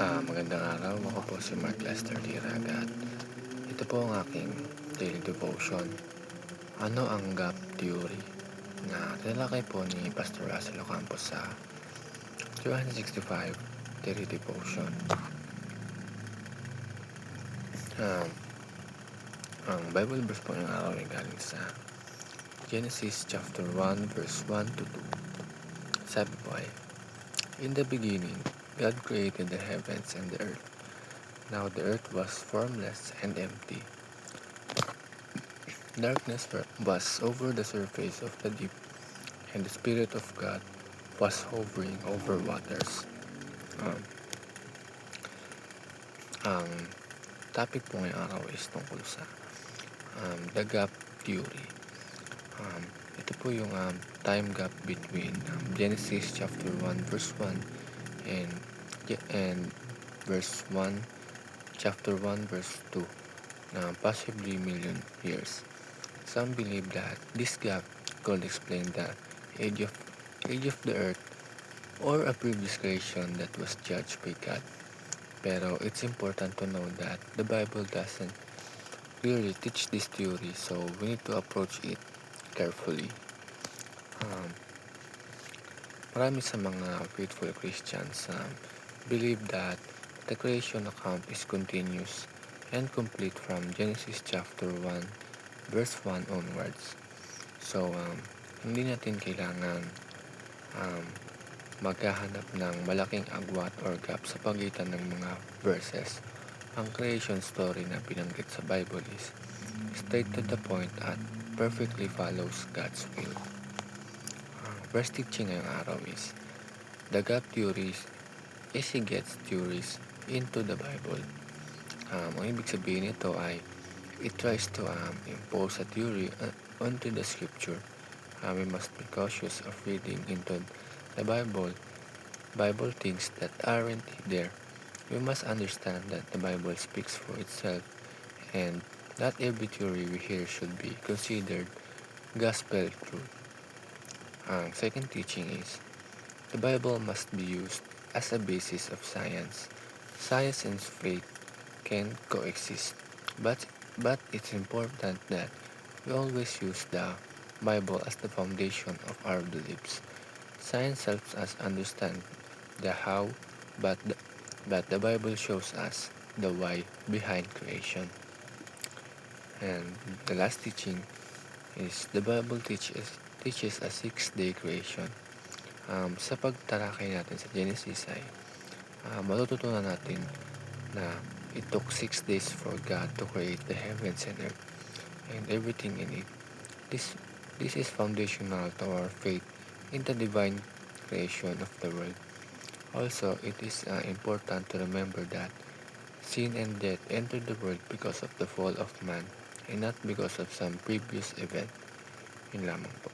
Magandang araw. Ako po si Mark Lester Diraga at ito po ang aking daily devotion. Ano ang gap theory? Na tinalakay po ni Pastor Russell Ocampo sa 365 daily devotion. Um, ang Bible verse po ng araw ay galing sa Genesis chapter 1 verse 1 to 2. Sabi po ay, "In the beginning, God created the heavens and the earth. Now the earth was formless and empty. Darkness was over the surface of the deep, and the Spirit of God was hovering over waters." Um, ang topic po ngayong araw is tungkol sa the gap theory. Ito po yung time gap between Genesis chapter 1 verse 1 and verse 1 chapter 1 verse 2, possibly million years. Some believe that this gap could explain the age of, age of the earth or a previous creation that was judged by God. Pero it's important to know that the Bible doesn't really teach this theory, so we need to approach it carefully. Marami sa mga faithful Christians believe that the creation account is continuous and complete from Genesis chapter 1 verse 1 onwards. So, hindi natin kailangan maghahanap ng malaking agwat or gap sa pagitan ng mga verses. Ang creation story na binanggit sa Bible is straight to the point at perfectly follows God's will. First teaching ngayong araw is the gap theories gets theories into the Bible. Ang ibig sabihin nito ay it tries to impose a theory onto the scripture. We must be cautious of reading into the Bible things that aren't there. We must understand that the Bible speaks for itself and not every theory we hear should be considered gospel truth. Ang second teaching is the Bible must be used as a basis of science. Science and faith can coexist, but it's important that we always use the Bible as the foundation of our beliefs. Science helps us understand the how, but the Bible shows us the why behind creation. And the last teaching is the Bible teaches a 6-day creation. Sa pagtalakay natin sa Genesis ay matututunan natin na it took 6 days for God to create the heavens and earth and everything in it. This is foundational to our faith in the divine creation of the world. Also, it is important to remember that sin and death entered the world because of the fall of man and not because of some previous event. Yun lamang po.